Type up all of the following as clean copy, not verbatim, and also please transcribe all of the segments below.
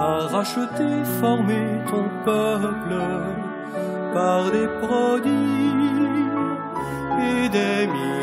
a racheté, formé ton peuple par des prodiges et des miracles.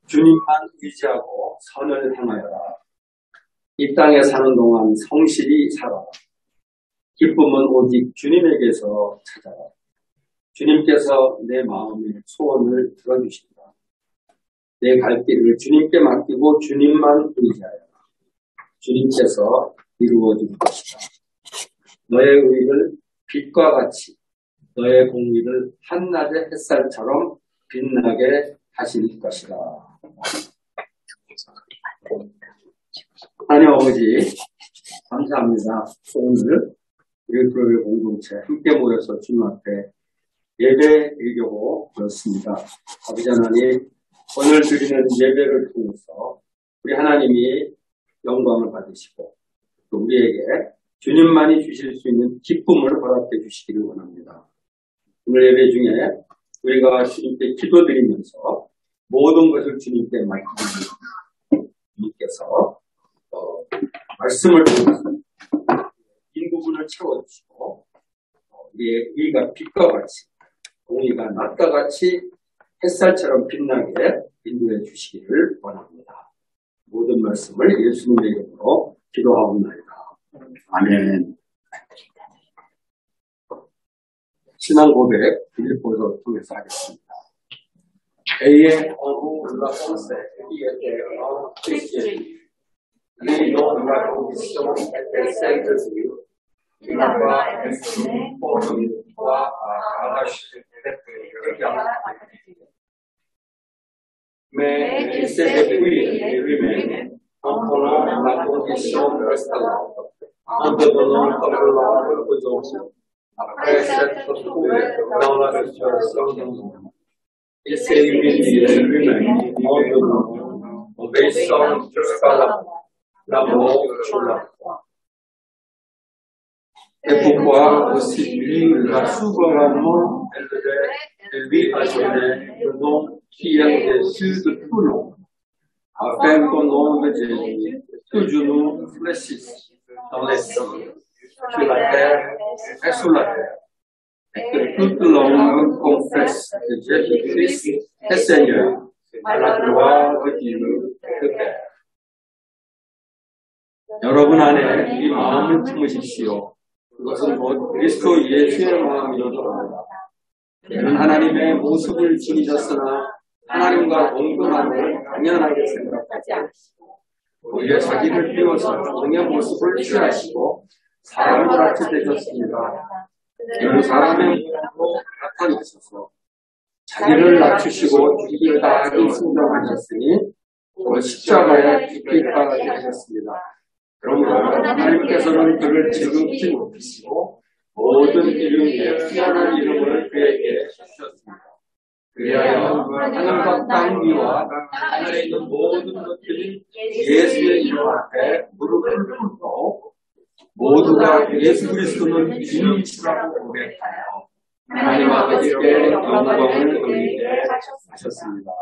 주님만 의지하고 선을 행하여라. 이 땅에 사는 동안 성실히 살아라. 기쁨은 오직 주님에게서 찾아라. 주님께서 내 마음의 소원을 들어주신다. 내 갈 길을 주님께 맡기고 주님만 의지하여라. 주님께서 이루어줄 것이다. 너의 의를 빛과 같이, 너의 공의를 한낮의 햇살처럼 빛나게 하실 것이다. 하나님 아버지, 감사합니다. 오늘 우리 교회 공동체 함께 모여서 주님 앞에 예배드리려고 그렇습니다. 아버지 하나님, 오늘 드리는 예배를 통해서 우리 하나님이 영광을 받으시고 또 우리에게 주님만이 주실 수 있는 기쁨을 허락해 주시기를 원합니다. 오늘 예배 중에 우리가 주님께 기도드리면서 모든 것을 주님께 맡기는 주님께서 말씀을 통해서 빈 부분을 채워주시고 우리의 의가 빛과 같이 공의가 낮과 같이 햇살처럼 빛나게 인도해 주시기를 원합니다. 모든 말씀을 예수님의 이름으로 기도하옵나이다. 아멘. 신앙 고백 빌립보서 통해서 하겠습니다. Ayez en vous la pensée qui était en Christ Jésus, lui dont la condition était celle de Dieu, qui n'a pas estimé pour une foi à arracher le garde. Mais il s'est dépouillé lui-même en prenant la condition de l'esclave, en devenant semblable aux hommes, après s'être trouvé dans la situation d'un homme. Il s'est humilié lui-même en devenant obéissant jusqu'à la mort sur la croix. Et pourquoi aussi lui l'a souverainement élevé et lui a donné le nom qui est au-dessus de tout nom, afin qu'au nom de Jésus, tout genou fléchisse dans les cieux, sur la terre et sous la terre, et que toute langue confesse que Jésus-Christ est Seigneur, à la gloire de Dieu le Père. 여러분 안에 이 마음을 품으십시오. 그것은 곧 그리스도 예수의 마음이로다. 그는 하나님의 모습을 지니셨으나 하나님과 동등함을 당연하게 생각하지 않으시고 오히려 자기를 비워서 종의 모습을 취하시고 사람을 같이 되셨습니다. 그는 사람의 모습으로 나타나셔서 자기를 낮추시고 죽기를 다하기 순종하셨으니 또 십자가에 죽기까지 하셨습니다. 그러므로 하나님께서는 그를 지극히 높이시고 모든 이름 위에 뛰어난 이름을 그에게 주셨습니다. 그리하여 하늘과 땅 위와 하늘에 있는 모든 것들이 예수의 이름 앞에 무릎을 꿇고 모두가 예수 그리스도는 주님이시라고 고백하여 하나님 아버지께 영광을 돌리게 하셨습니다.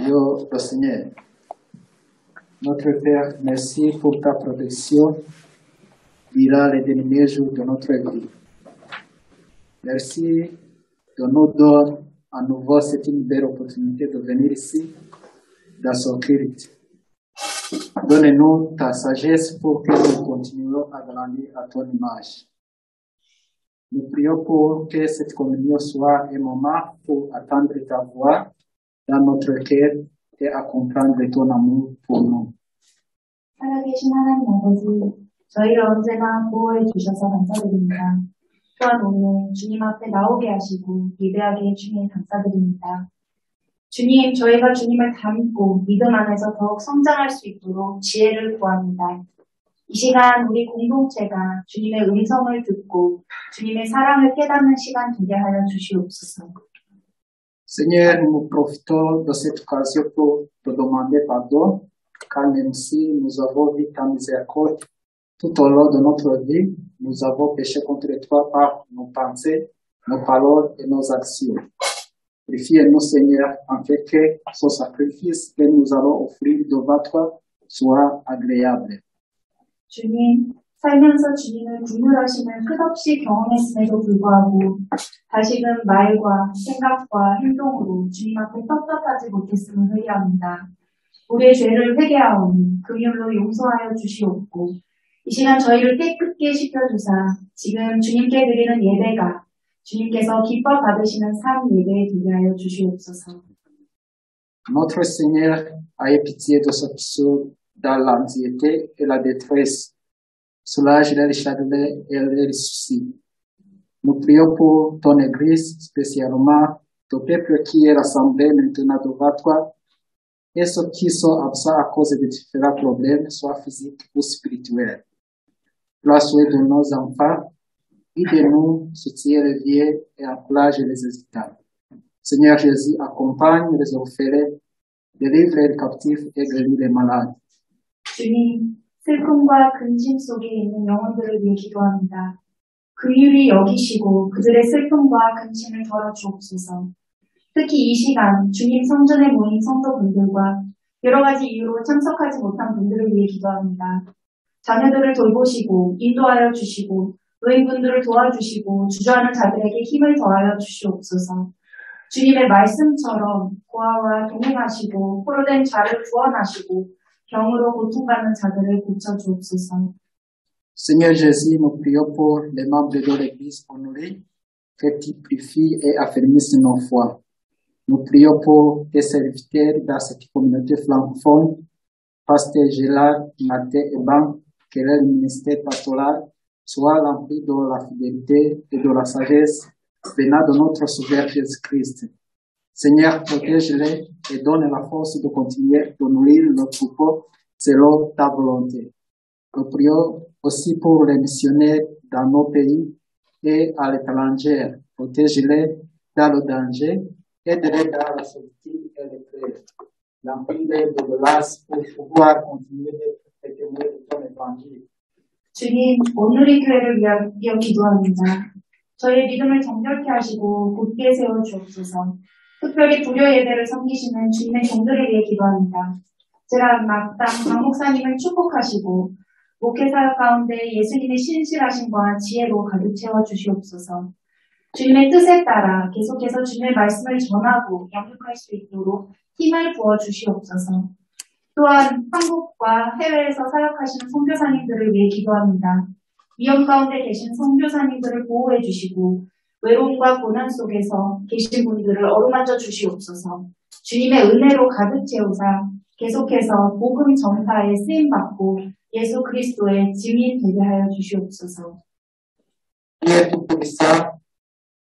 Dieu le Seigneur. Notre Père, merci pour ta protection durant les derniers jours de notre vie. Merci de nous donner à nouveau cette belle opportunité de venir ici dans son culte. Donne-nous ta sagesse pour que nous continuions à grandir à ton image. Nous prions pour que cette communion soit un moment pour attendre ta voix dans notre cœur et à comprendre ton amour pour nous. 살아계신 하나님 아버지, 저희를 언제나 보호해 주셔서 감사드립니다. 또한 오늘 주님 앞에 나오게 하시고 예배하게 해주니 감사드립니다. 주님, 저희가 주님을 닮고 믿음 안에서 더욱 성장할 수 있도록 지혜를 구합니다. 이 시간 우리 공동체가 주님의 음성을 듣고 주님의 사랑을 깨닫는 시간 되게 하여 주시옵소서. Seigneur, nous profitons de cette occasion pour te demander pardon, car même si nous avons vu ta miséricorde tout au long de notre vie, nous avons péché contre toi par nos pensées, nos paroles et nos actions. Purifie-nous, Seigneur, en fait que ce sacrifice que nous allons offrir devant toi soit agréable. 주님, 살면서 주님을 분별하심을 끝없이 경험했음에도 불구하고 다시금 말과 생각과 행동으로 주님 앞에 떳떳하지 못했음을 회개합니다. 우리의 죄를 회개하오니 긍휼로 용서하여 주시옵고 이 시간 저희를 깨끗게 씻겨주사 지금 주님께 드리는 예배가 주님께서 기뻐 받으시는 삶 예배에 되게 하여 주시옵소서. Notre Seigneur a eu pitié de ceux qui sont dans l'anxiété et la détresse. Soulage les chagrin et les soucis. Nous prions pour ton Église, spécialement ton peuple qui est rassemblé maintenant devant toi, et ceux qui sont absents à cause de différents problèmes, soit physiques ou spirituels. La souhait de nos enfants, aide-nous, soutiens les vieux et encourage les hésitants. Seigneur Jésus, accompagne les orphelins, délivre les captifs et guéris les malades. 주님, 슬픔과 근심 속에 있는 영혼들을 위해 기도합니다. 긍휼히 여기시고 그들의 슬픔과 근심을 덜어주옵소서. 특히 이 시간 주님 성전에 모인 성도분들과 여러 가지 이유로 참석하지 못한 분들을 위해 기도합니다. 자녀들을 돌보시고 인도하여 주시고 노인분들을 도와주시고 주저하는 자들에게 힘을 더하여 주시옵소서. 주님의 말씀처럼 고아와 동행하시고 포로된 자를 구원하시고 병으로 고통받는 자들을 고쳐주옵소서. Seigneur Jésus, nous prions pour les membres de l'Église honorée, que tu purifies et affermisses nos foi. Nous prions pour tes serviteurs dans cette communauté francophone, Pasteur Gérard, Martin et Ban, que leur ministère pastoral soit rempli de la fidélité et de la sagesse venant de notre Sauveur Jésus-Christ. Seigneur, protège-les et donne la force de continuer de nourrir nos troupeaux selon ta volonté. Nous prions aussi pour les missionnaires dans nos pays et à l'étranger. Protège-les dans le danger, aide-les dans la solitude et le crève. Remplis-les de grâce pour pouvoir continuer d'être témoins de ton évangile. 주님, 오늘의 교회를 위하여 기도합니다. 저희의 믿음을 정결케 하시고 굳게 세워 주옵소서. 특별히 불교 예배를 섬기시는 주님의 종들을 위해 기도합니다. 제가 막당 박 목사님을 축복하시고 목회 사역 가운데 예수님의 신실하심과 지혜로 가득 채워 주시옵소서. 주님의 뜻에 따라 계속해서 주님의 말씀을 전하고 영육할 수 있도록 힘을 부어 주시옵소서. 또한 한국과 해외에서 사역하시는 선교사님들을 위해 기도합니다. 위험 가운데 계신 선교사님들을 보호해 주시고 외로움과 고난 속에서 계신 분들을 어루만져 주시옵소서. 주님의 은혜로 가득 채우사 계속해서 복음 전파에 쓰임받고 예수 그리스도의 증인 되게 하여 주시옵소서. Dieu Tout-Puissant,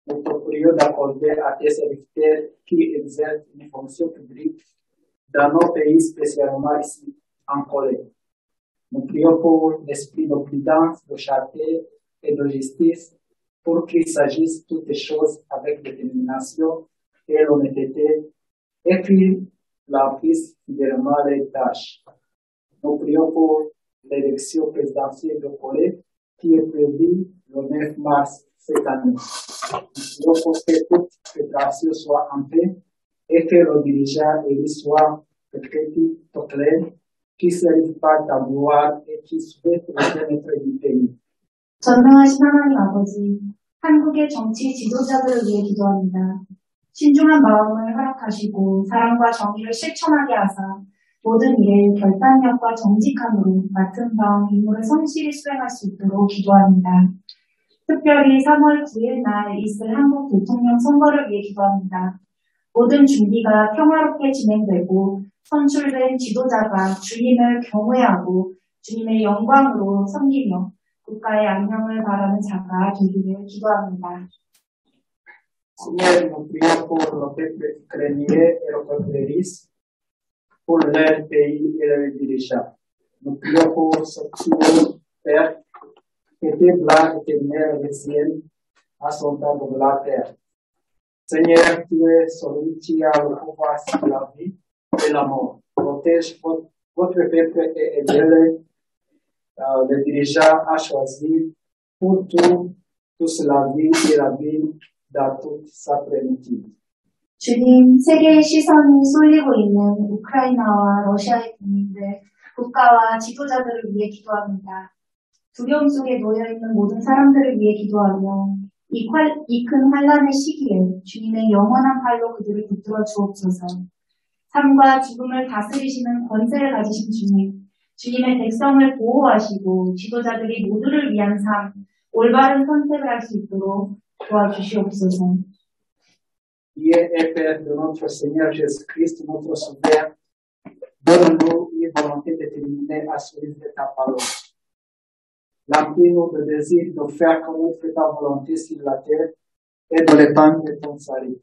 nous te prions d'accorder à tes serviteurs qui exercent une fonction publique dans nos pays, spécialement ici en Corée. Nous prions pour l'esprit de prudence, de charité et de justice, pour qu'il s'agisse toutes les choses avec détermination et l'honnêteté, et qu'ils remplissent fidèlement les tâches. Nous prions pour l'élection présidentielle de Corée, qui est prévue le 9 mars cette année. Nous prions pour que toute fédération soit en paix et que le dirigeant et l'histoire de critiques claires qui se rivent pas ta gloire et qui souhaitent le bien-être du pays. 전능하신 하나님 아버지, 한국의 정치 지도자들을 위해 기도합니다. 신중한 마음을 허락하시고 사랑과 정의를 실천하게 하사 모든 일에 결단력과 정직함으로 맡은 바 임무를 성실히 수행할 수 있도록 기도합니다. 특별히 3월 9일 날 있을 한국 대통령 선거를 위해 기도합니다. 모든 준비가 평화롭게 진행되고 선출된 지도자가 주님을 경외하고 주님의 영광으로 섬기며 국가의 안녕을 바라는 자가 되기를 기도합니다. Seigneur, nous prions pour le peuple ukrainien et le peuple russe, pour leur pays et leurs dirigeants. Nous prions pour ce tueur, Père, que tes blancs et tes mères reviennent à son temps de la terre. Seigneur, tu es celui qui a le pouvoir sur la vie et la mort. Protège votre peuple et aide-le, le dirigeant à choisir pour tous la vie et la vie dans toute sa plénitude. 주님, 세계의 시선이 쏠리고 있는 우크라이나와 러시아의 국민들, 국가와 지도자들을 위해 기도합니다. 두려움 속에 놓여있는 모든 사람들을 위해 기도하며 이 큰 환란의 시기에 주님의 영원한 팔로 그들을 붙들어 주옵소서. 삶과 죽음을 다스리시는 권세를 가지신 주님, 주님의 백성을 보호하시고 지도자들이 모두를 위한 삶, 올바른 선택을 할 수 있도록 도와주시옵소서. Dieu et Père de notre Seigneur Jésus-Christ, notre Sauveur, donne-nous une volonté déterminée à suivre ta parole. Remplis-nous de désir de faire connaître ta volonté sur la terre et de répandre ton salut.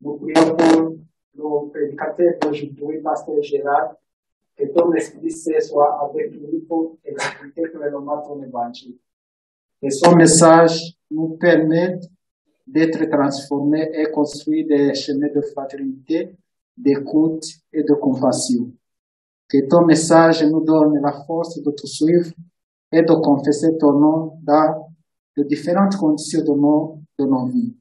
Nous prions pour le prédicateur d'aujourd'hui, Pasteur Gérard, que ton Esprit soit avec lui pour exécuter pleinement ton évangile. Que son message nous permette d'être transformés et construire des chemins de fraternité, d'écoute et de compassion. Que ton message nous donne la force de te suivre et de confesser ton nom dans de différentes conditions de nos vies.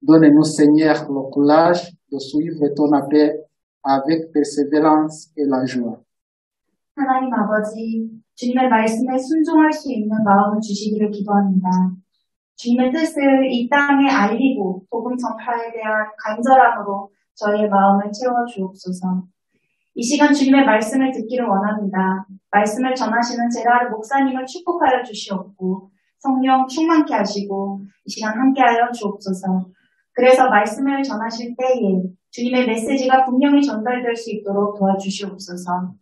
Donne-nous, Seigneur, le courage de suivre ton appel avec persévérance et la joie. 하나님 아버지, 주님의 말씀에 순종할 수 있는 마음을 주시기를 기도합니다. 주님의 뜻을 이 땅에 알리고 복음 전파에 대한 간절함으로 저희의 마음을 채워 주옵소서. 이 시간 주님의 말씀을 듣기를 원합니다. 말씀을 전하시는 제라르 목사님을 축복하여 주시옵고 성령 충만케 하시고 이 시간 함께하여 주옵소서. 그래서 말씀을 전하실 때에 주님의 메시지가 분명히 전달될 수 있도록 도와주시옵소서.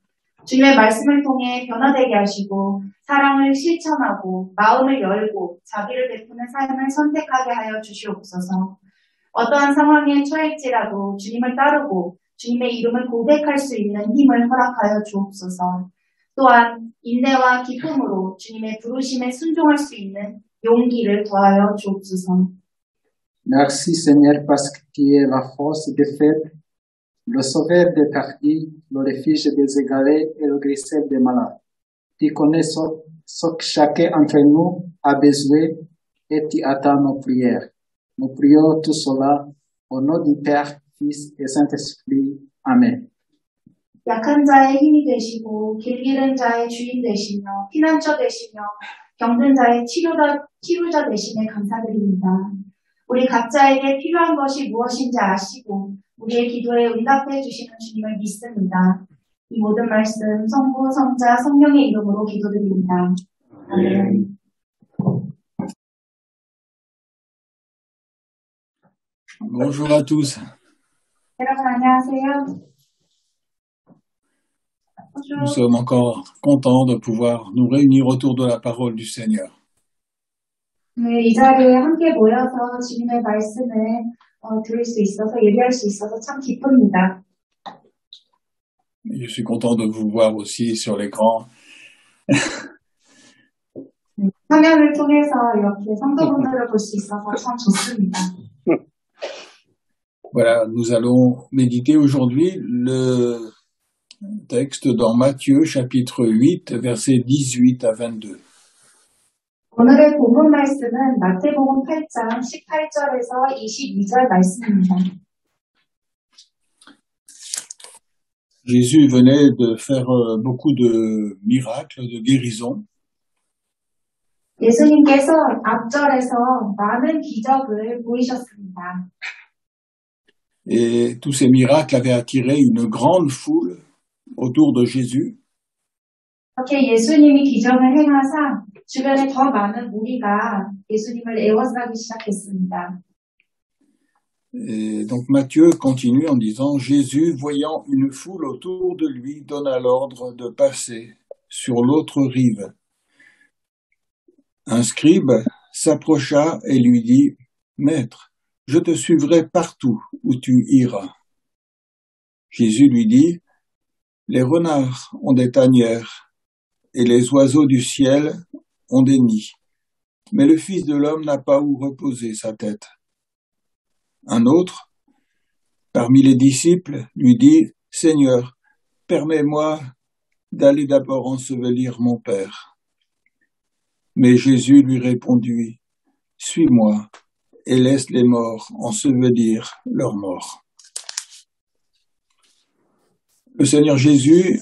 주님의 말씀을 통해 변화되게 하시고 사랑을 실천하고 마음을 열고 자비를 베푸는 삶을 선택하게 하여 주시옵소서. 어떠한 상황에 처할지라도 주님을 따르고 주님의 이름을 고백할 수 있는 힘을 허락하여 주옵소서. 또한 인내와 기쁨으로 주님의 부르심에 순종할 수 있는 용기를 더하여 주옵소서. Merci Seigneur parce que tu es la force des faibles, le sauveur des perdus, le refuge des égarés et le guérisseur des malades. Tu connais ce que chacun d'entre nous a besoin et tu attends nos prières. Nous prions tout cela au nom du Père, Fils et Saint-Esprit. Amen. 약한 자의 힘이 되시고 길 잃은 자의 주인 되시며 피난처 되시며 병든 자의 치료자 되심에 감사드립니다. 우리 각자에게 필요한 것이 무엇인지 아시고 우리의 기도에 응답해 주시는 주님을 믿습니다. 이 모든 말씀 성부, 성자, 성령의 이름으로 기도드립니다. 아멘. Bonjour à tous. 여러분 안녕하세요. Nous sommes encore contents de pouvoir nous réunir autour de la parole du Seigneur. 네, 이 자리에 함께 모여서 주님의 말씀을 들을 수 있어서 예배할 수 있어서 참 기쁩니다. Je suis content de vous voir aussi sur l'écran. 화면을 통해서 이렇게 성도분들을 볼 수 있어서 참 좋습니다. Voilà, nous allons méditer aujourd'hui le texte dans Matthieu chapitre 8 versets 18 à 22. 오늘의 본문 말씀은 마태복음 8장 18절에서 22절 말씀입니다. Jésus venait de faire beaucoup de miracles, de guérisons. 예수님께서 앞절에서 많은 기적을 보이셨습니다. Et tous ces miracles avaient attiré une grande foule autour de Jésus. 이렇게 예수님이 기적을 행하사 주변에 더 많은 무리가 예수님을 애워싸기 시작했습니다. Et donc Matthieu continue en disant « Jésus, voyant une foule autour de lui, donna l'ordre de passer sur l'autre rive. Un scribe s'approcha et lui dit « Maître, je te suivrai partout où tu iras. » Jésus lui dit « Les renards ont des tanières et les oiseaux du ciel ont des nids, mais le Fils de l'homme n'a pas où reposer sa tête. » Un autre, parmi les disciples, lui dit « Seigneur, permets-moi d'aller d'abord ensevelir mon Père. » Mais Jésus lui répondit « Suis-moi et laisse les morts ensevelir leurs morts. » Le Seigneur Jésus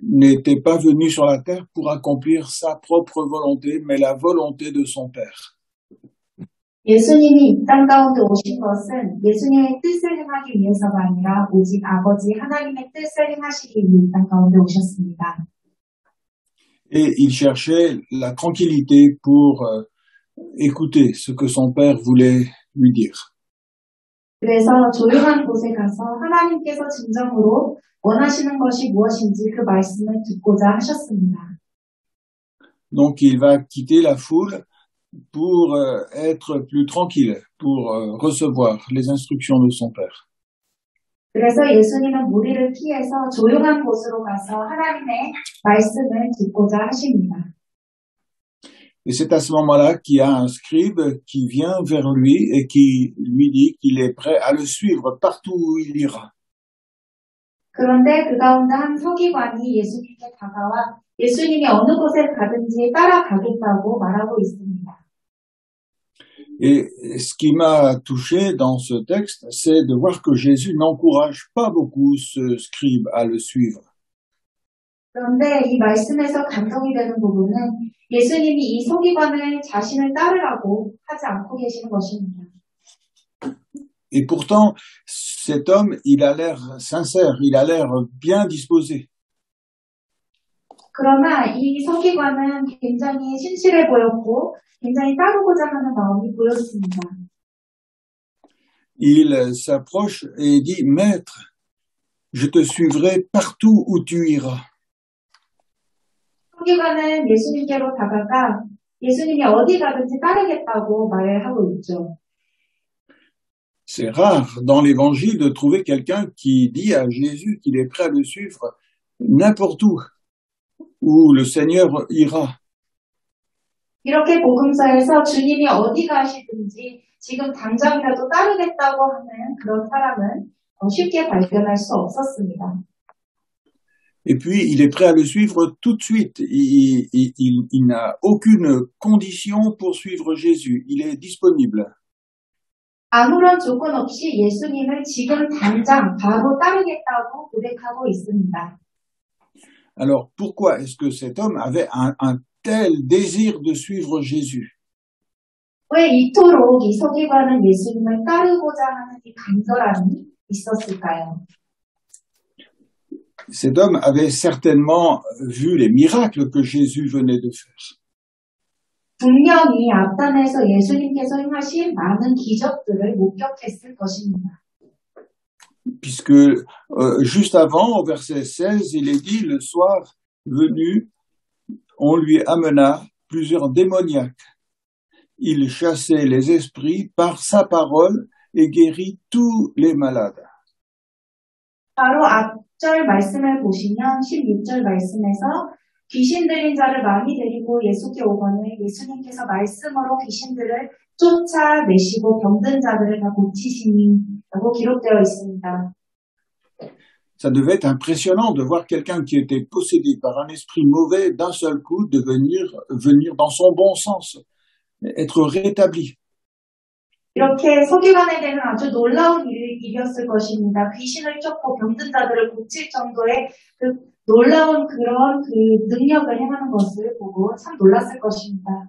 n'était pas venu sur la terre pour accomplir sa propre volonté, mais la volonté de son Père. 예수님이 이 땅 가운데 오신 것은 예수님의 뜻을 행하기 위해서가 아니라 오직 아버지 하나님의 뜻을 행하시기 위해 이 땅 가운데 오셨습니다. Et il cherchait la tranquillité pour écouter ce que son Père voulait lui dire. 그래서 조용한 곳에 가서 하나님께서 진정으로 원하시는 것이 무엇인지 그 말씀을 듣고자 하셨습니다. Donc il va quitter la foule pour être plus tranquille, pour recevoir les instructions de son Père. 그래서 예수님은 무리를 피해서 조용한 곳으로 가서 하나님의 말씀을 듣고자 하십니다. Et c'est à ce moment-là qu'il y a un scribe qui vient vers lui et qui lui dit qu'il est prêt à le suivre partout où il ira. 그런데 그 가운데 한 서기관이 예수님께 다가와 예수님이 어느 곳에 가든지 따라가겠다고 말하고 있습니다. Et ce qui m'a touché dans ce texte, c'est de voir que Jésus n'encourage pas beaucoup ce scribe à le suivre. 그런데 이 말씀에서 감동이 되는 부분은 예수님이 이 서기관을 자신을 따르라고 하지 않고 계시는 것입니다. Et pourtant, cet homme, il a l'air sincère, il a l'air bien disposé. 그러나 이 서기관은 굉장히 신실해 보였고 굉장히 따르고자 하는 마음이 보였습니다. Il s'approche et dit « Maître, je te suivrai partout où tu iras. » 서기관은 예수님께로 다가가 예수님이 어디 가든지 따르겠다고 말을 하고 있죠. C'est rare dans l'évangile de trouver quelqu'un qui dit à Jésus qu'il est prêt à le suivre n'importe où le Seigneur ira. 이렇게 복음서에서 주님이 어디 가시든지 지금 당장이라도 따르겠다고 하는 그런 사람은 쉽게 발견할 수 없었습니다. Et puis, il est prêt à le suivre tout de suite. Il n'a aucune condition pour suivre Jésus. Il est disponible. 아무런 조건 없이 예수님을 지금 당장 바로 따르겠다고 고백하고 있습니다. Alors, pourquoi est-ce que cet homme avait un tel désir de suivre Jésus? 왜 이토록 이 서기관은 예수님을 따르고자 하는 이 간절함이 있었을까요? Cet homme avait certainement vu les miracles que Jésus venait de faire. 분명히 앞단에서 예수님께서 행하신 많은 기적들을 목격했을 것입니다. Puisque juste avant, au verset 16, il est dit, le soir venu, on lui amena plusieurs démoniaques. Il chassait les esprits par sa parole et guérit tous les malades. 바로 앞절 말씀을 보시면 16절 말씀에서 귀신 들린 자를 많이 데리고 예수께 오거늘 예수님께서 말씀으로 귀신들을 쫓아내시고 병든 자들을 다 고치시니라고 기록되어 있습니다. Ça devait être impressionnant de voir quelqu'un qui était possédé par un esprit mauvais d'un seul coup venir dans son bon sens, être rétabli. 이렇게 서기관에게는 아주 놀라운 일이었을 것입니다. 귀신을 쫓고 병든 자들을 고칠 정도의 그 놀라운 그런 그 능력을 행하는 것을 보고 참 놀랐을 것입니다.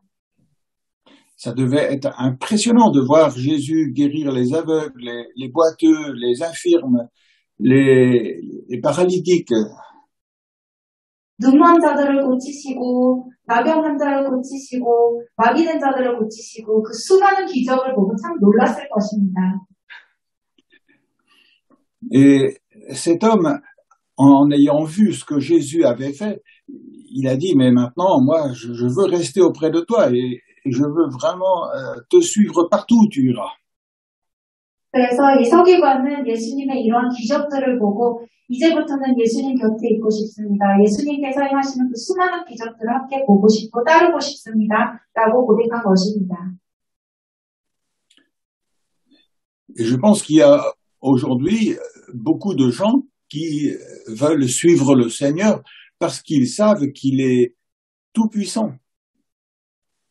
Ça devait être impressionnant de voir Jésus guérir les aveugles, les boiteux, les infirmes, les paralytiques. 눈먼 자들을 고치시고 나병 환자를 고치시고 마비된 자들을 고치시고 그 수많은 기적을 보고 참 놀랐을 것입니다. Et cet homme, en ayant vu ce que Jésus avait fait, il a dit, mais maintenant, moi, je veux rester auprès de toi et je veux vraiment te suivre partout où tu iras. 그래서 이 서기관은 예수님의 이러한 기적들을 보고 이제부터는 예수님 곁에 있고 싶습니다. 예수님께서 행하시는 그 수많은 기적들을 함께 보고 싶고 따르고 싶습니다. 라고 고백한 것입니다. Et je pense qu'il y a aujourd'hui beaucoup de gens qui veulent suivre le Seigneur parce qu'ils savent qu'il est tout puissant.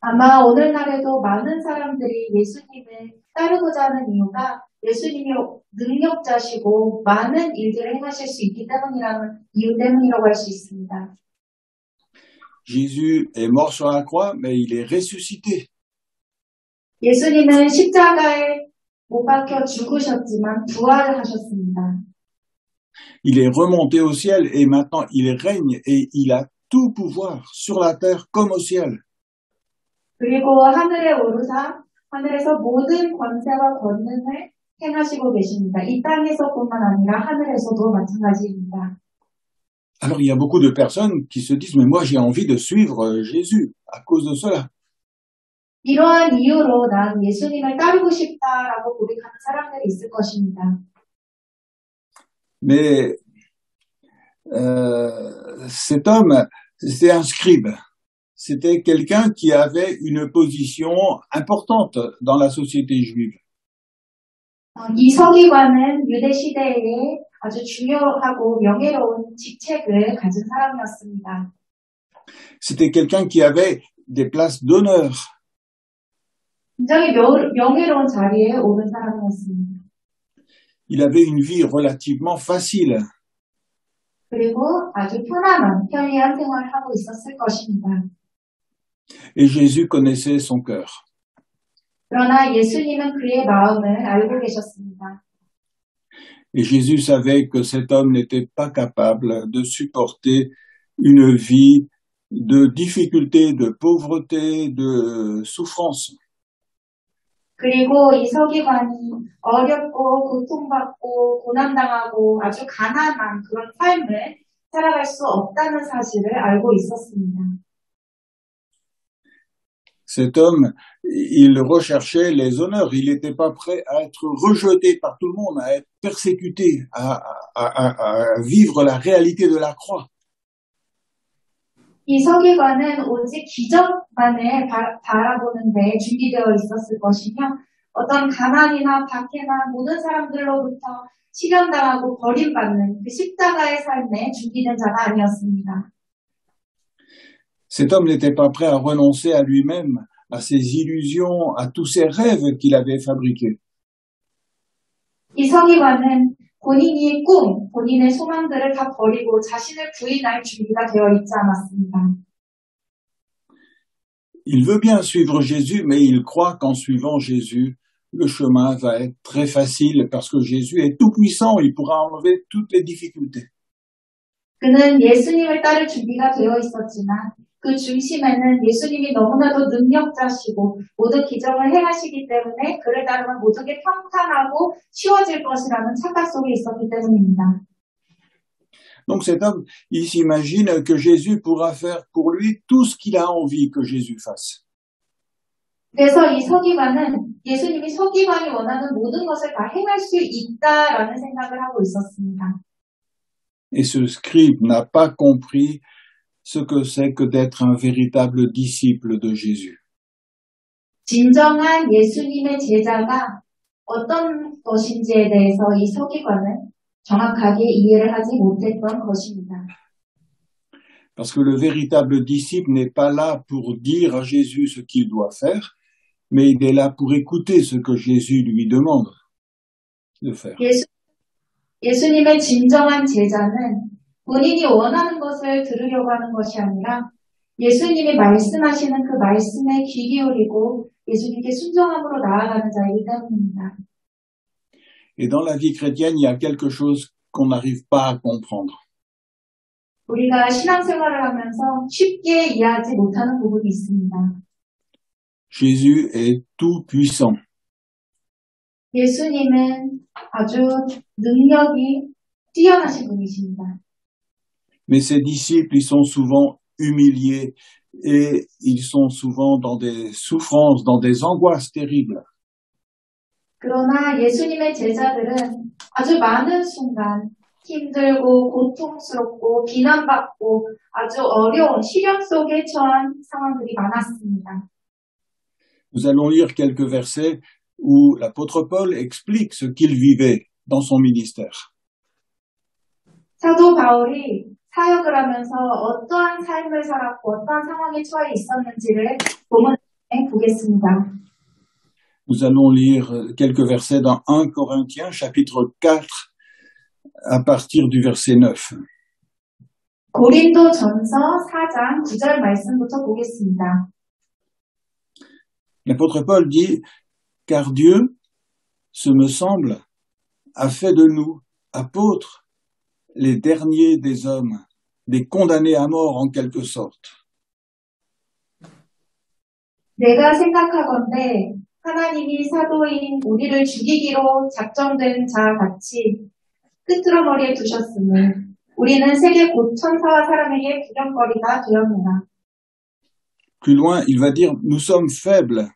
아마 오늘날에도 많은 사람들이 예수님을 따르고자 하는 이유가 예수님이 능력자시고 많은 일들을 행하실 수 있기 때문이라는 이유 때문이라고 할 수 있습니다. Jésus est mort sur la croix, mais il est ressuscité. 예수님은 십자가에 못 박혀 죽으셨지만 부활하셨습니다. Il est remonté au ciel et maintenant il règne et il a tout pouvoir sur la terre comme au ciel. 그리고 하늘에 오르사 하늘에서 모든 권세와 권능을 행하시고 계십니다. 이 땅에서뿐만 아니라 하늘에서도 마찬가지입니다. Alors il y a beaucoup de personnes qui se disent mais moi j'ai envie de suivre Jésus à cause de cela. 이러한 이유로 난 예수님을 따르고 싶다라고 고백하는 사람들이 있을 것입니다. Mais cet homme, c'était un scribe. C'était quelqu'un qui avait une position importante dans la société juive. 이 서기관은 유대 시대에 아주 중요하고 명예로운 직책을 가진 사람이었습니다. C'était quelqu'un qui avait des places d'honneur. 굉장히 명예로운 자리에 오른 사람이었습니다. Il avait une vie relativement facile. 그리고 아주 편안한, 편리한 생활을 하고 있었을 것입니다. Et Jésus connaissait son cœur. 그러나 예수님은 그의 마음을 알고 계셨습니다. Et Jésus savait que cet homme n'était pas capable de supporter une vie de difficulté, de pauvreté, de souffrance. 그리고 이 서기관이 어렵고 고통받고 고난당하고 아주 가난한 그런 삶을 살아갈 수 없다는 사실을 알고 있었습니다. Cet homme, il recherchait les honneurs. Il n'était pas prêt à être rejeté par tout le monde, à être persécuté, à vivre la réalité de la croix. 이 서기관은 오직 기적만을 바라보는데 준비되어 있었을 것이며 어떤 가난이나 박해나 모든 사람들로부터 시련당하고 버림받는 그 십자가의 삶에 준비된 자가 아니었습니다. Cet homme n'était pas prêt à renoncer à lui-même, à ses illusions, à tous ses rêves qu'il avait fabriqués. 이 서기관은 본인의 꿈, 본인의 소망들을 다 버리고 자신을 부인할 준비가 되어 있지 않았습니다. Il veut bien suivre Jésus, mais il croit qu'en suivant Jésus, le chemin va être très facile parce que Jésus est tout puissant, il pourra enlever toutes les difficultés. 그는 예수님을 따를 준비가 되어 있었지만 그 중심에는 예수님이 너무나도 능력자시고 모든 기적을 행하시기 때문에 그를 따르면 모든 게 평탄하고 쉬워질 것이라는 착각 속에 있었기 때문입니다. Donc cet homme, il s'imagine que Jésus pourra faire pour lui tout ce qu'il a envie que Jésus fasse. 그래서 이 서기관은 예수님이 서기관이 원하는 모든 것을 다 행할 수 있다라는 생각을 하고 있었습니다. Et ce scribe n'a pas compris ce que c'est que d'être un véritable disciple de Jésus. 진정한 예수님의 제자가 어떤 것인지에 대해서 이 서기관은 정확하게 이해를 하지 못했던 것입니다. Parce que le véritable disciple n'est pas là pour dire à Jésus ce qu'il doit faire, mais il est là pour écouter ce que Jésus lui demande de faire. 예수님의 진정한 제자는 본인이 원하는 것을 들으려고 하는 것이 아니라 예수님이 말씀하시는 그 말씀에 귀 기울이고 예수님께 순종함으로 나아가는 자이기 때문입니다. Et dans la vie chrétienne, il y a quelque chose qu'on n'arrive pas à comprendre. 우리가 신앙생활을 하면서 쉽게 이해하지 못하는 부분이 있습니다. Jésus est tout puissant. 예수님은 아주 능력이 뛰어나신 분이십니다. Mais ses disciples, ils sont souvent humiliés et ils sont souvent dans des souffrances, dans des angoisses terribles. 그러나 예수님의 제자들은 아주 많은 순간 힘들고 고통스럽고 비난받고 아주 어려운 시련 속에 처한 상황들이 많았습니다. Nous allons lire quelques versets où l'apôtre Paul explique ce qu'il vivait dans son ministère. 사도 바울이 사역을 하면서 어떠한 삶을 살았고 어떠한 상황에 처해 있었는지를 본문에 보겠습니다. Nous allons lire quelques versets dans 1 Corinthiens, chapitre 4, à partir du verset 9. 고린도전서 4장 9절 말씀부터 보겠습니다. L'apôtre Paul dit, « Car Dieu, ce me semble, a fait de nous, apôtres, les derniers des hommes, des condamnés à mort en quelque sorte. » 내가 생각하건대 하나님이 사도인 우리를 죽이기로 작정된 자 같이 끄트러머리에 두셨으니 우리는 세계 고천사와 사람에게 부정거리가 되었노라. Plus loin, il va dire, nous sommes faibles.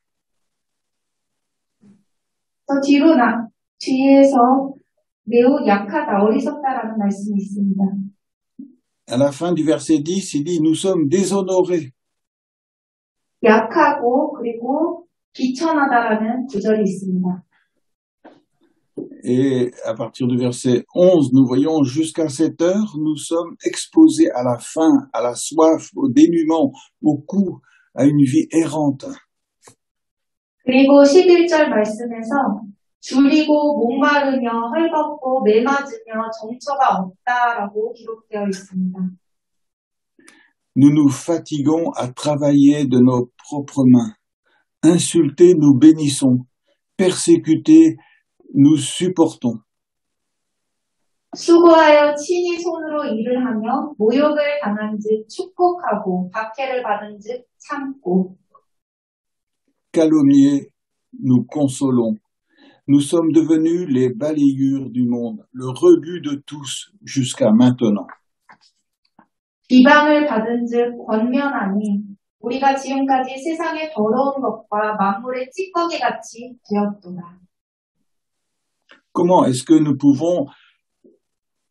더 뒤에서 매우 약하다, 어리석다라는 말씀이 있습니다. À la fin du verset 10, il dit, nous sommes déshonorés. 약하고 그리고 비천하다라는 구절이 있습니다. Et à partir du verset 11, nous voyons jusqu'à cette heure, nous sommes exposés à la faim, à la soif, au dénuement, au coût, à une vie errante. 그리고 11절 말씀에서 줄이고 목마르며 헐벗고 매맞으며 정처가 없다라고 기록되어 있습니다. Nous nous fatiguons à travailler de nos propres mains. Insultés, nous bénissons. Persécutés, nous supportons. 수고하여 친히 손으로 일을 하며 모욕을 당한즉 축복하고 박해를 받은즉 참고. Calomniés, nous consolons. Nous sommes devenus les balayures du monde, le rebut de tous jusqu'à maintenant. 비방을 받은즉 권면하니 우리가 지금까지 세상의 더러운 것과 만물의 찌꺼기같이 되었도다. Comment est-ce que nous pouvons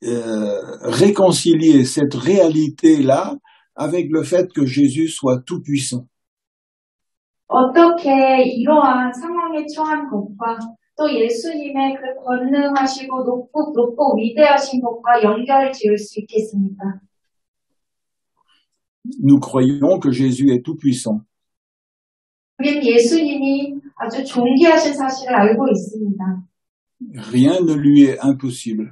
réconcilier cette réalité-là avec le fait que Jésus soit tout-puissant? 어떻게 이러한 상황에 처한 것과 또 예수님의 그 권능하시고 높고 위대하신 것과 연결 지을 수 있겠습니까? Nous croyons que Jésus est tout-puissant. 우리는 예수님이 아주 존귀하신 사실을 알고 있습니다. Rien ne lui est impossible.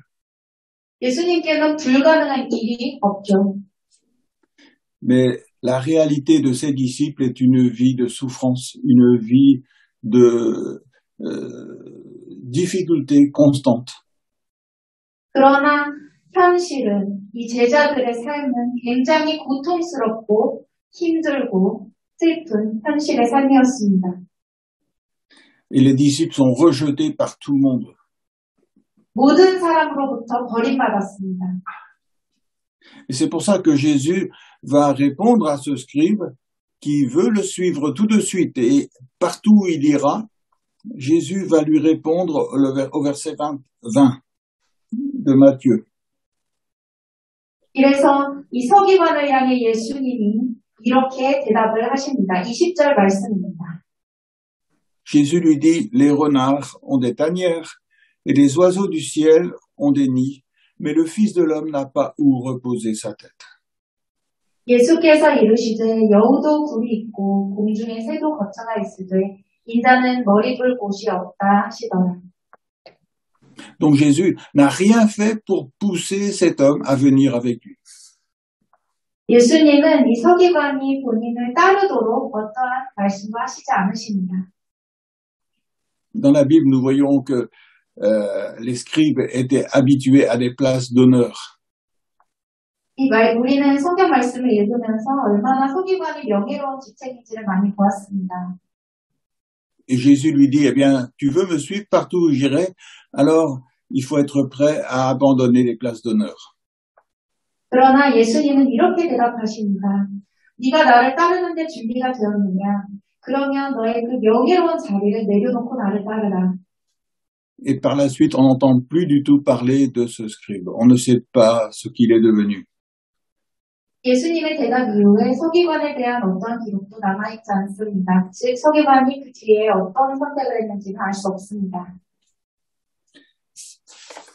예수님께는 불가능한 일이 없죠. Mais la réalité de ses disciples est une vie de souffrance, une vie de difficulté constante. 그러나 현실은 이 제자들의 삶은 굉장히 고통스럽고 힘들고 슬픈 현실의 삶이었습니다. Et les disciples sont rejetés par tout le monde. 모든 사람으로부터 버림받았습니다. Et c'est pour ça que Jésus va répondre à ce scribe qui veut le suivre tout de suite. Et partout où il ira, Jésus va lui répondre au verset 20 de Matthieu. 그래서 이 서기관을 향해 예수님이 이렇게 대답을 하십니다. 20절 말씀입니다. Jésus lui dit, les renards ont des tanières et les oiseaux du ciel ont des nids, mais le Fils de l'homme n'a pas où reposer sa tête. 예수께서 이르시되 여우도 굴이 있고 공중에 새도 거처가 있으되 인자는 머리 둘 곳이 없다 하시더라. Donc Jésus n'a rien fait pour pousser cet homme à venir avec lui. 예수님은 이 서기관이 본인을 따르도록 어떠한 말씀도 하시지 않으십니다. Dans la Bible, nous voyons que les scribes étaient habitués à des places d'honneur. 우리는 성경 말씀을 읽으면서 얼마나 서기관이 명예로운 직책인지를 많이 보았습니다. Et Jésus lui dit, eh bien, tu veux me suivre partout où j'irai, alors il faut être prêt à abandonner les places d'honneur. 그러나 예수님은 이렇게 대답하십니다. 네가 나를 따르는데 준비가 되었느냐? 그러면 너의 그 명예로운 자리를 내려놓고 나를 따르라. Et par la suite, on n'entend plus du tout parler de ce scribe. On ne sait pas ce qu'il est devenu. 예수님의 대답 이후에 서기관에 대한 어떤 기록도 남아있지 않습니다. 즉 서기관이 그 뒤에 어떤 선택을 했는지는 알 수 없습니다.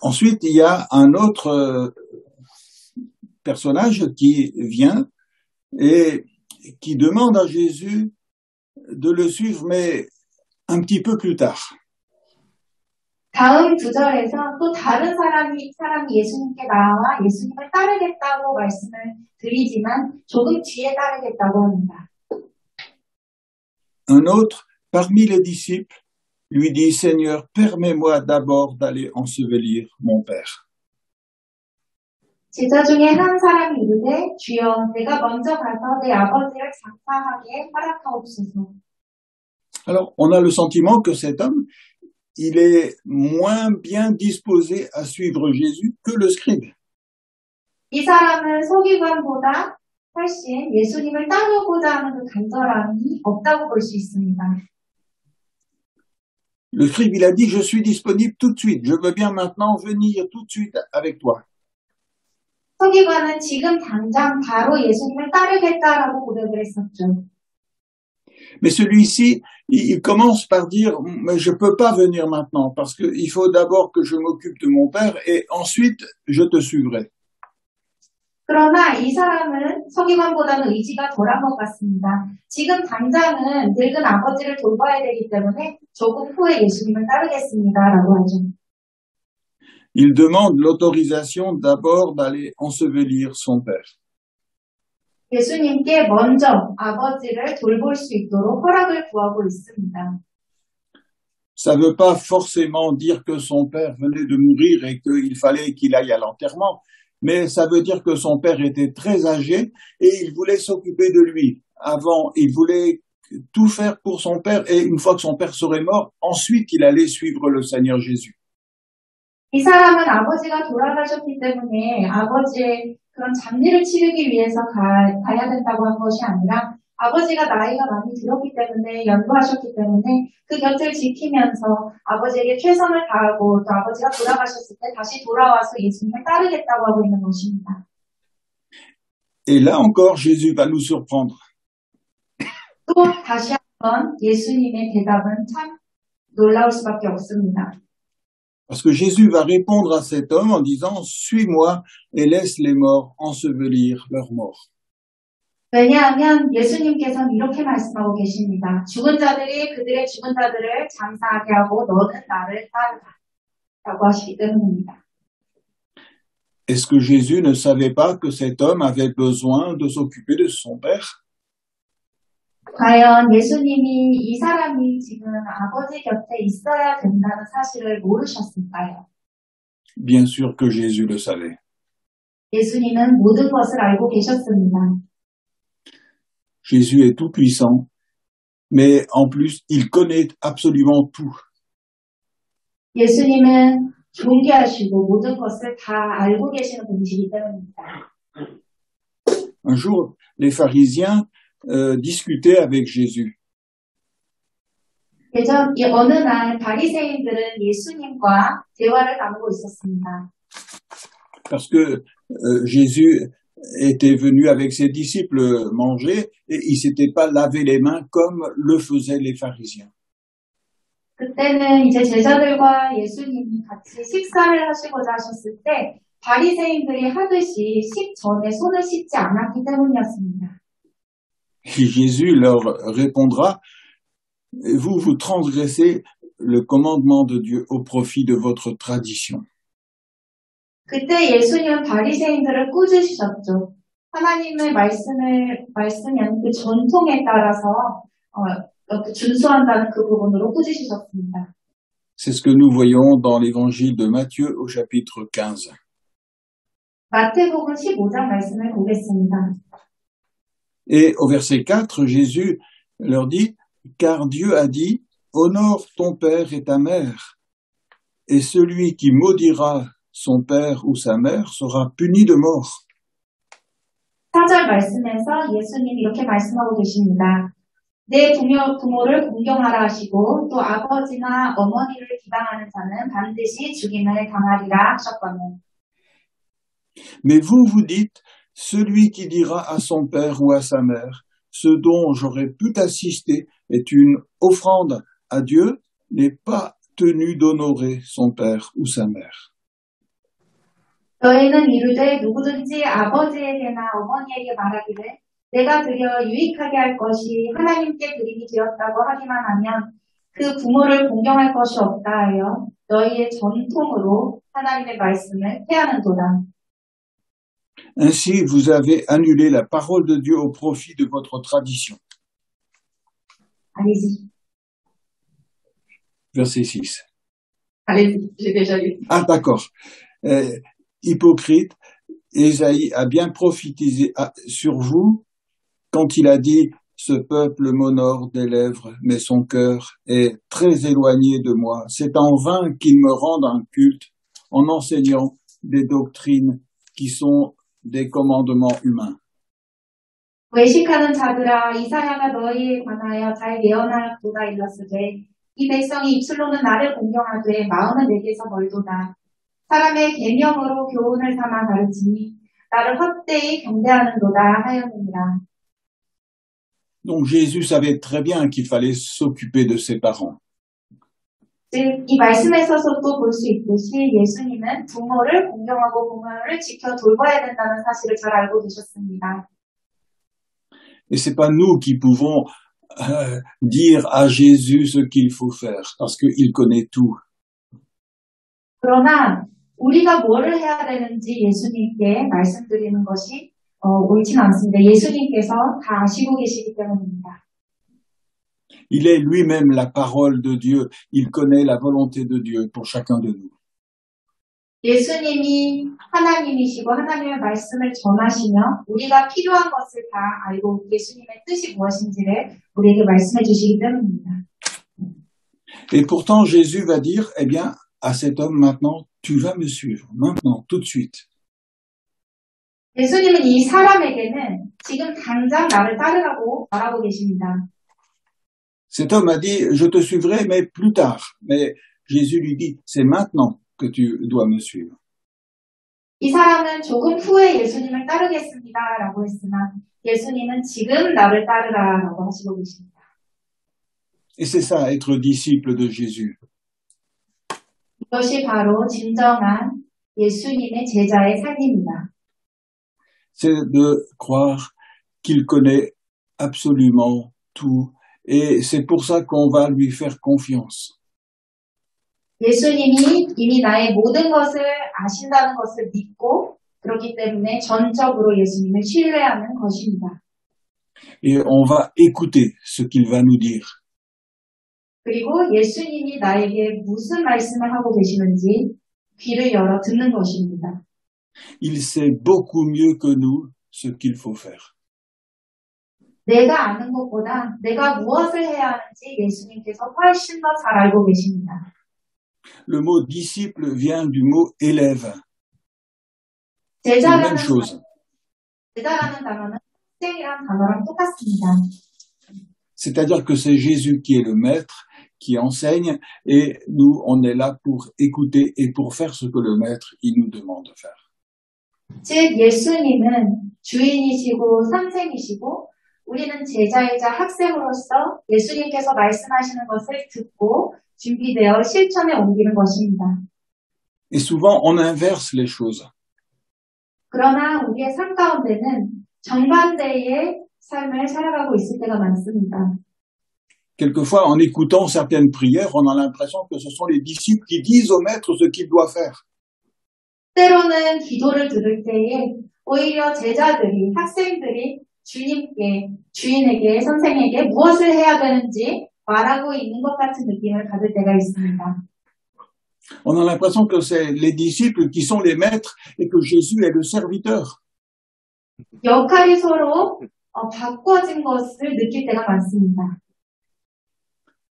Ensuite, il y a un autre personnage qui vient et qui demande à Jésus de le suivre, mais un petit peu plus tard. 다음 구절에서 또 다른 사람이 예수님께 나와 예수님을 따르겠다고 말씀을 드리지만 조금 뒤에 따르겠다고 합니다. Un autre, parmi les disciples, lui dit, Seigneur, permets-moi d'abord d'aller ensevelir mon père. 제자 중에 한 사람이 이르되 주여 내가 먼저 가서 내 아버지를 장사하게 허락하옵소서. Alors, on a le sentiment que cet homme, il est moins bien disposé à suivre Jésus que le scribe. 이 사람은 서기관보다 훨씬 예수님을 따르고자 하는 그 간절함이 없다고 볼 수 있습니다. Le scribe, il a dit, je suis disponible tout de suite, je veux bien maintenant venir tout de suite avec toi. 서기관은 지금 당장 바로 예수님을 따르겠다라고 고백을 했었죠. Mais celui-ci, il commence par dire, mais je peux pas venir maintenant parce que il faut d'abord que je m'occupe de mon père et ensuite je te suivrai. 그러나 이 사람은 서기관보다는 의지가 덜한 것 같습니다. 지금 당장은 늙은 아버지를 돌봐야 되기 때문에 조금 후에 예수님을 따르겠습니다라고 하죠. Il demande l'autorisation d'abord d'aller ensevelir son père. 예수님께 먼저 아버지를 돌볼 수 있도록 허락을 구하고 있습니다. Ça ne veut pas forcément dire que son père venait de mourir et qu'il fallait qu'il aille à l'enterrement, mais ça veut dire que son père était très âgé et il voulait s'occuper de lui. Avant, il voulait tout faire pour son père et une fois que son père serait mort, ensuite il allait suivre le Seigneur Jésus. 이 사람은 아버지가 돌아가셨기 때문에 아버지의 그런 잡일을 치르기 위해서 가야 된다고 한 것이 아니라 아버지가 나이가 많이 들었기 때문에 연로하셨기 때문에 그 곁을 지키면서 아버지에게 최선을 다하고 또 아버지가 돌아가셨을 때 다시 돌아와서 예수님을 따르겠다고 하고 있는 것입니다. Et là encore, Jésus va nous surprendre. 또 다시 한번 예수님의 대답은 참 놀라울 수밖에 없습니다. Parce que Jésus va répondre à cet homme en disant « Suis-moi et laisse les morts ensevelir leurs morts. » 왜냐하면 예수님께서는 이렇게 말씀하고 계십니다. 죽은 자들이 그들의 죽은 자들을 장사하게 하고 너는 나를 따르라 라고 하시기 때문입니다. Est-ce que Jésus ne savait pas que cet homme avait besoin de s'occuper de son père? 과연 예수님이 이 사람이 지금 아버지 곁에 있어야 된다는 사실을 모르셨을까요? Bien sûr que Jésus le savait. 예수님은 모든 것을 알고 계셨습니다. Jésus est tout puissant, mais en plus, il connaît absolument tout. 예수님은 존귀하시고 모든 것을 다 알고 계시는 분이시기 때문입니다. Un jour, les pharisiens discutaient avec Jésus. 어느 날 바리새인들은 예수님과 대화를 나누고 있었습니다. Parce que Jésus était venu avec ses disciples manger et il s'était pas lavé les mains comme le faisaient les pharisiens. 그때는 이제 제자들과 예수님이 같이 식사를 하시고자 하셨을 때 바리새인들이 하듯이 식전에 손을 씻지 않았기 때문이었습니다. Et Jésus leur répondra, Et vous, vous transgressez le commandement de Dieu au profit de votre tradition. 그때 예수님은 바리새인들을 꾸짖으셨죠. 하나님의 말씀이 아닌 그 전통에 따라서 준수한다는 그 부분으로 꾸짖으셨습니다. C'est ce que nous voyons dans l'évangile de Matthieu au chapitre 15. 마태복음 15장 말씀을 보겠습니다. Et au verset 4, Jésus leur dit, car Dieu a dit, honore ton père et ta mère, et celui qui maudira son père ou sa mère sera puni de mort. 4절 말씀에서 예수님이 이렇게 말씀하고 계십니다. 내 부모를 공경하라 하시고 또 아버지나 어머니를 비방하는 자는 반드시 죽임을 당하리라 하셨거든요. Mais vous, vous dites, celui qui dira à son père ou à sa mère, ce dont j'aurais pu t'assister est une offrande à Dieu, n'est pas tenu d'honorer son père ou sa mère. 너희는 이르되 누구든지 아버지에게나 어머니에게 말하기를 내가 드려 유익하게 할 것이 하나님께 드림이 되었다고 하기만 하면 그 부모를 공경할 것이 없다 하여 너희의 전통으로 하나님의 말씀을 폐하는도다. Ainsi, vous avez annulé la parole de Dieu au profit de votre tradition. Allez-y. Verset 6. Allez-y, j'ai déjà lu. Ah, d'accord. Hypocrite, Ésaïe a bien prophétisé sur vous quand il a dit « Ce peuple m'honore des lèvres, mais son cœur est très éloigné de moi. C'est en vain qu'il me rende un culte en enseignant des doctrines qui sont des commandements humains. » 외식하는 자들아 이사야가 너희에 관하여 잘 예언하였도다 일렀으되 이 백성이 입술로는 나를 공경하되 마음은 내게서 멀도다. 사람의 계명으로 교훈을 삼아 가르치니 나를 헛되이 경배하는도다 하였느니라. Donc Jésus savait très bien qu'il fallait s'occuper de ses parents. 즉, 이 말씀에서도 볼 수 있듯이 예수님은 부모를 공경하고 부모를 지켜 돌봐야 된다는 사실을 잘 알고 계셨습니다. Et c'est pas nous qui pouvons dire à Jésus ce qu'il faut faire, parce qu'il connaît tout. 그러나 우리가 뭐를 해야 되는지 예수님께 말씀드리는 것이 옳지는 않습니다. 예수님께서 다 아시고 계시기 때문입니다. Il est lui-même la parole de Dieu. Il connaît la volonté de Dieu pour chacun de nous. 예수님이 하나님이시고 하나님의 말씀을 전하시며 우리가 필요한 것을 다 알고 예수님의 뜻이 무엇인지를 우리에게 말씀해 주시기 때문입니다. Et pourtant, Jésus va dire, eh bien, à cet homme maintenant, tu vas me suivre, maintenant, tout de suite. 예수님은 이 사람에게는 지금 당장 나를 따르라고 말하고 계십니다. Cet homme a dit, je te suivrai, mais plus tard. Mais Jésus lui dit, c'est maintenant que tu dois me suivre. 이 사람은 조금 후에 예수님을 따르겠습니다라고 했으나 예수님은 지금 나를 따르라라고 하시고 계십니다. Et c'est ça, être disciple de Jésus. 이것이 바로 진정한 예수님의 제자의 삶입니다. C'est de croire qu'il connaît absolument tout. Et c'est pour ça qu'on va lui faire confiance. 예수님이 이미 나의 모든 것을 아신다는 것을 믿고 그렇기 때문에 전적으로 예수님을 신뢰하는 것입니다. Et on va écouter ce qu'il va nous dire. 그리고 예수님이 나에게 무슨 말씀을 하고 계시는지 귀를 열어 듣는 것입니다. Il sait beaucoup mieux que nous ce qu'il faut faire. 내가 아는 것보다 내가 무엇을 해야 하는지 예수님께서 훨씬 더 잘 알고 계십니다. Le mot disciple vient du mot élève. C'est la 제자라는 même chose. 단어는 학생이라는 단어랑 똑같습니다. C'est-à-dire que c'est Jésus qui est le maître, qui enseigne, et nous, on est là pour écouter et pour faire ce que le maître, il nous demande de faire. 즉 예수님은 주인이시고 선생이시고 우리는 제자이자 학생으로서 예수님께서 말씀하시는 것을 듣고 준비되어 실천에 옮기는 것입니다. Et souvent, on inverse les choses. 그러나 우리의 삶 가운데는 정반대의 삶을 살아가고 있을 때가 많습니다. quelquefois, en écoutant certaines prières, on a l'impression que ce sont les disciples qui disent au maître ce qu'il doit faire. 때로는 기도를 들을 때에 오히려 제자들이, 학생들이 주인에게, 선생에게 무엇을 해야 되는지 말하고 있는 것 같은 느낌을 받을 때가 있습니다. On a l'impression que c'est les disciples qui sont les maîtres et que Jésus est le serviteur. 역할이 서로 바꿔진 것을 느낄 때가 많습니다.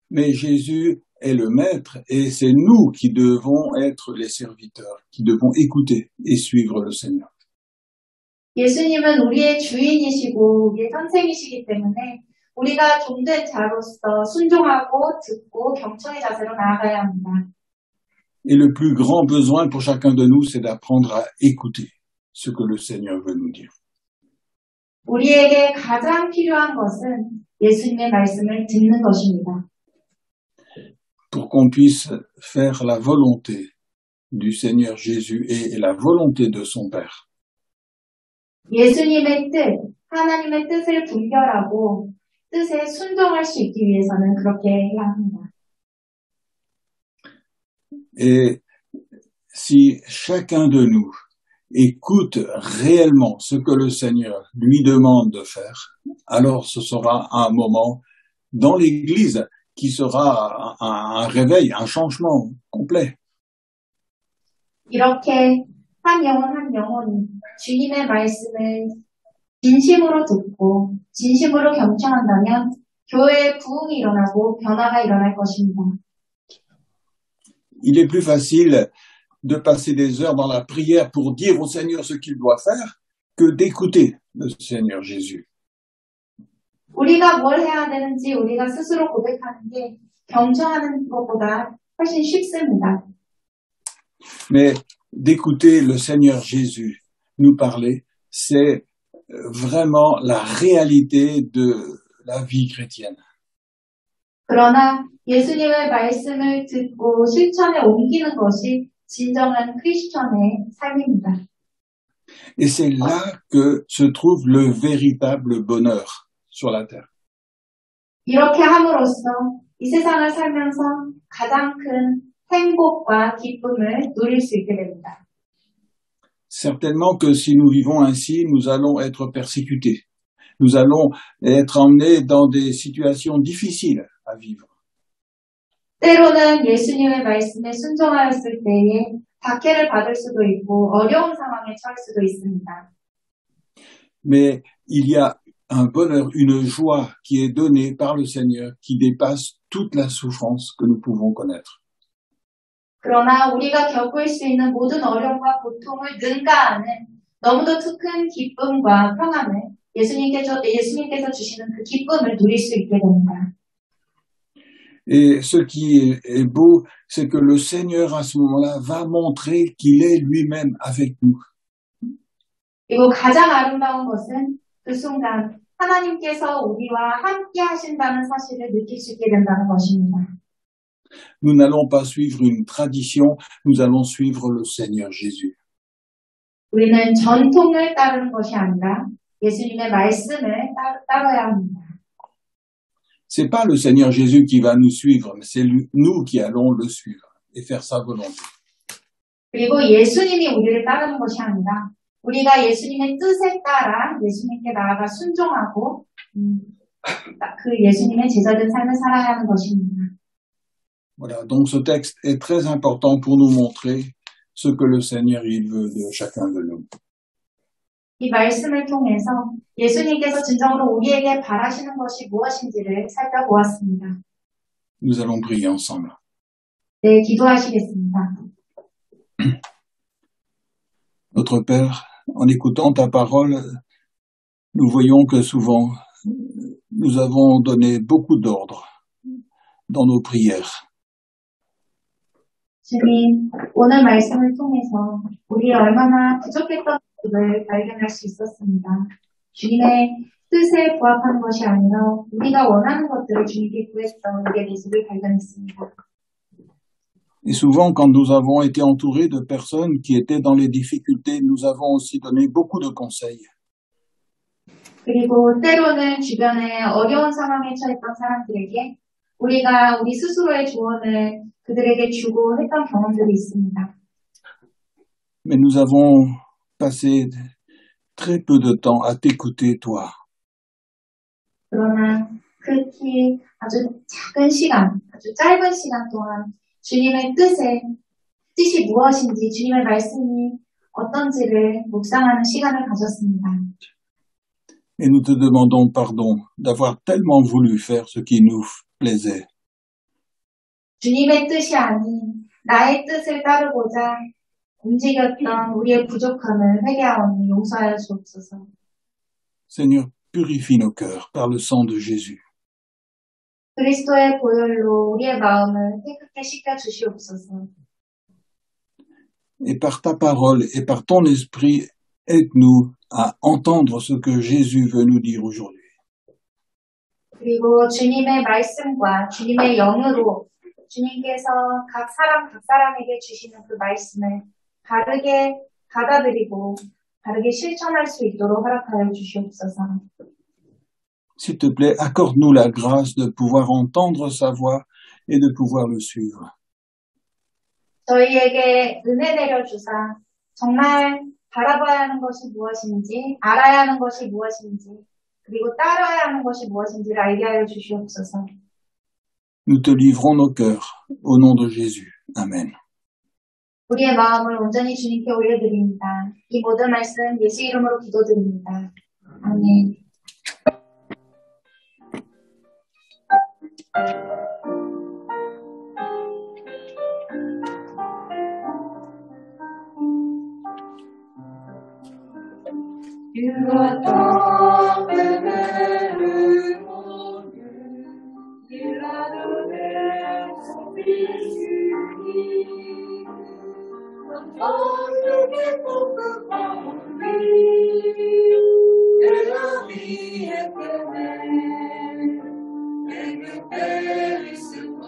Mais Jésus est le maître et c'est nous qui devons être les serviteurs, qui devons écouter et suivre le Seigneur. 예수님은 우리의 주인이시고 우리의 선생이시기 때문에 우리가 종된 자로서 순종하고 듣고 경청의 자세로 나아가야 합니다. Et le plus grand besoin pour chacun de nous, c'est d'apprendre à écouter ce que le Seigneur veut nous dire. 우리에게 가장 필요한 것은 예수님의 말씀을 듣는 것입니다. Pour qu'on puisse faire la volonté du Seigneur Jésus et la volonté de son Père. 예수님의 뜻, 하나님의 뜻을 분별하고 뜻에 순종할 수 있기 위해서는 그렇게 해야 합니다. Et si chacun de nous écoute réellement ce que le Seigneur lui demande de faire, alors ce sera un moment dans l'Église qui sera un réveil, un changement complet. 이렇게 한 영혼이 주님의 말씀을 진심으로 듣고 진심으로 경청한다면 교회에 부흥이 일어나고 변화가 일어날 것입니다. Il est plus facile de passer des heures dans la prière pour dire au Seigneur ce qu'il doit faire que d'écouter le Seigneur Jésus. 우리가 뭘 해야 되는지 우리가 스스로 고백하는 게 경청하는 것보다 훨씬 쉽습니다. Mais d'écouter le Seigneur Jésus nous parler, c'est vraiment la réalité de la vie chrétienne. 그러나 예수님의 말씀을 듣고 실천에 옮기는 것이 진정한 크리스천의 삶입니다. Et c'est là que se trouve le véritable bonheur sur la terre. 이렇게 함으로써 이 세상을 살면서 가장 큰 행복과 기쁨을 누릴 수 있게 됩니다. Certainement que si nous vivons ainsi, nous allons être persécutés. Nous allons être emmenés dans des situations difficiles à vivre. 때로는 예수님의 말씀에 순종하였을 때에 박해를 받을 수도 있고 어려운 상황에 처할 수도 있습니다. Mais il y a un bonheur, une joie qui est donnée par le Seigneur qui dépasse toute la souffrance que nous pouvons connaître. 그러나 우리가 겪을 수 있는 모든 어려움과 고통을 능가하는 너무도 큰 기쁨과 평안을 예수님께서 주시는 그 기쁨을 누릴 수 있게 됩니다. Et ce qui est beau, c'est que le Seigneur à ce moment-là va montrer qu'il est lui-même avec nous. 그리고 가장 아름다운 것은 그 순간 하나님께서 우리와 함께 하신다는 사실을 느낄 수 있게 된다는 것입니다. Nous n'allons pas suivre une tradition, nous allons suivre le Seigneur Jésus. 우리는 전통을 따르는 것이 아니라 예수님의 말씀을 따라야 합니다. C'est pas le Seigneur Jésus qui va nous suivre, mais c'est nous qui allons le suivre et faire sa volonté. 그리고 예수님이 우리를 따르는 것이 아니라 우리가 예수님의 뜻에 따라 예수님께 나아가 순종하고 그 예수님의 제자된 삶을 살아야 하는 것입니다. Voilà, donc ce texte est très important pour nous montrer ce que le Seigneur il veut de chacun de nous. 이 말씀을 통해서 예수님께서 진정으로 우리에게 바라시는 것이 무엇인지를 살펴보았습니다. Nous allons prier ensemble. 네, 기도하시겠습니다. Notre Père, en écoutant ta parole, nous voyons que souvent nous avons donné beaucoup d'ordres dans nos prières. 주님, 오늘 말씀을 통해서 우리 얼마나 부족했던 모습을 발견할 수 있었습니다. 주님의 뜻에 부합하는 것이 아니라 우리가 원하는 것들을 주님께 구했던 우리의 모습을 발견했습니다. Et souvent, quand nous avons été entourés de personnes qui étaient dans les difficultés, nous avons aussi donné beaucoup de conseils. 그리고 때로는 주변에 어려운 상황에 처했던 사람들에게 우리가 우리 스스로의 조언을 그들에게 주고 했던 경험들이 있습니다. Mais nous avons passé très peu de temps à t'écouter, toi. 그러나 특히 아주 작은 시간, 아주 짧은 시간 동안 주님의 뜻이 무엇인지, 주님의 말씀이 어떤지를 묵상하는 시간을 가졌습니다. Et nous te demandons pardon d'avoir tellement voulu faire ce qui nous plaisait. 주님의 뜻이 아닌 나의 뜻을 따르고자 움직였던 우리의 부족함을 회개하오니 용서하여 주옵소서. Seigneur, purifie nos cœurs par le sang de Jésus. 그리스도의 보혈로 우리의 마음을 깨끗게 씻겨 주시옵소서. Et par ta parole et par ton esprit, aide-nous à entendre ce que Jésus veut nous dire aujourd'hui. 그리고 주님의 말씀과 주님의 영으로 주님께서 각 사람에게 주시는 그 말씀을 바르게 받아들이고 바르게 실천할 수 있도록 허락하여 주시옵소서. S'il te plaît, accorde-nous la grâce de pouvoir entendre sa voix et de pouvoir le suivre. 저희에게 은혜 내려주사 정말 바라봐야 하는 것이 무엇인지, 알아야 하는 것이 무엇인지, 그리고 따라야 하는 것이 무엇인지를 알게 하여 주시옵소서. Nous te livrons nos cœurs au nom de Jésus. Amen. 우리의 마음을 온전히 주님께 올려드립니다. 이 모든 말씀 예수 이름으로 기도드립니다. 아멘. You are God, the very one. You are the best of His beauty. And all the people upon me, they are the eternal. And the very simple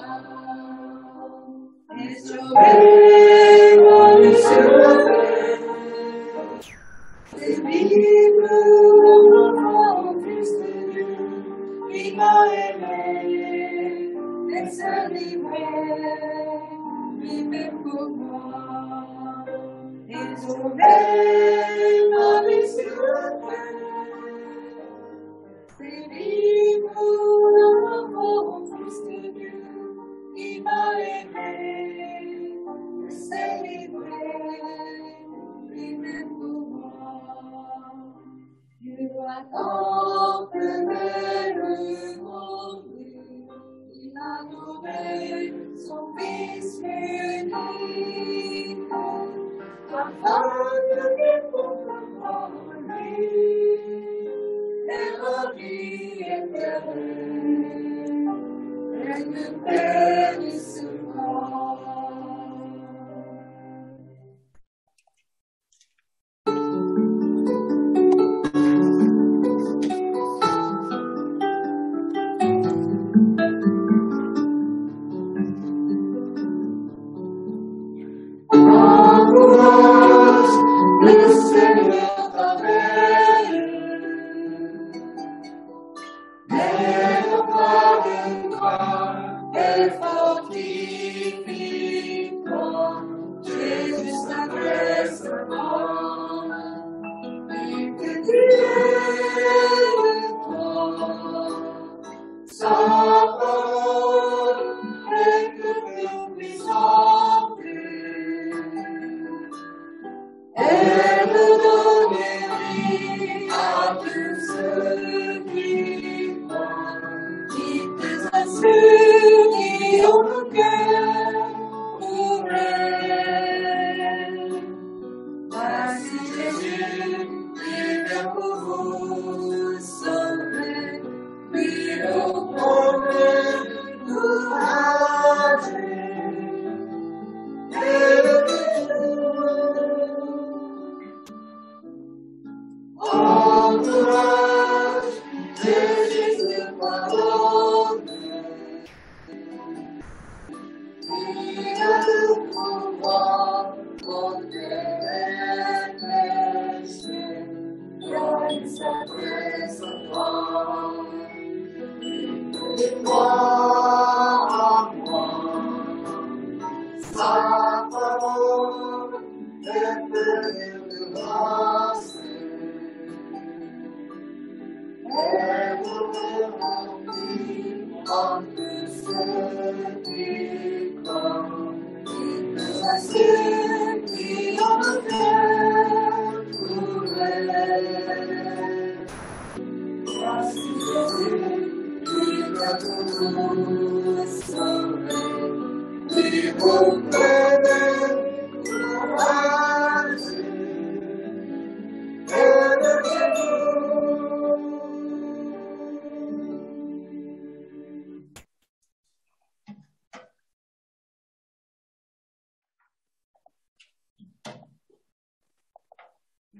is your very one is your very.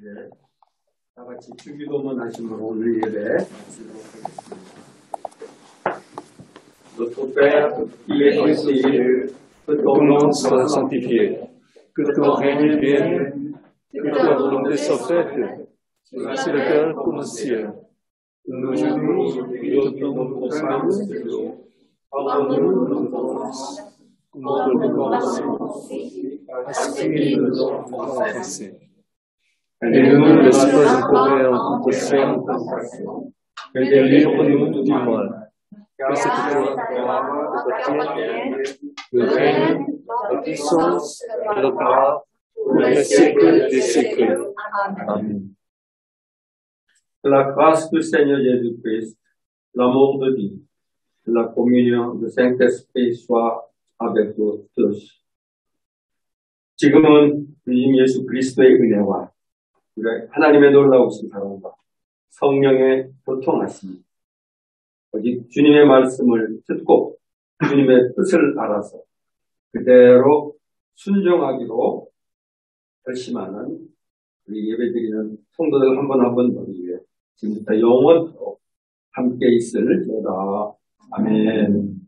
네, 다 같이 주기도문 하시면 오늘 예배 Notre Père qui es aux cieux, que ton nom soit sanctifié, que ton règne vienne, que ta volonté soit faite, sur la terre comme au ciel. Aujourd'hui, notre pain quotidien, pardonne-nous nos offenses, comme nous pardonnons à ceux qui nous ont offensés. Et ne nous laisse pas entrer en tentation, mais délivre-nous du mal. Que c'est toi, le règne, la puissance et la gloire, pour les siècles des siècles. Amen. La grâce du Seigneur Jésus-Christ, l'amour de Dieu, la communion du Saint-Esprit soit avec vous tous. 지금은 주님 예수 그리스도의 은혜와 하나님의 놀라우신 사랑과 성령의 교통하심이 오직 주님의 말씀을 듣고 주님의 뜻을 알아서 그대로 순종하기로 결심하는 우리 예배드리는 성도들 한 번 한 번 머리 위에 지금부터 영원토록 함께 있을지어다. 아멘.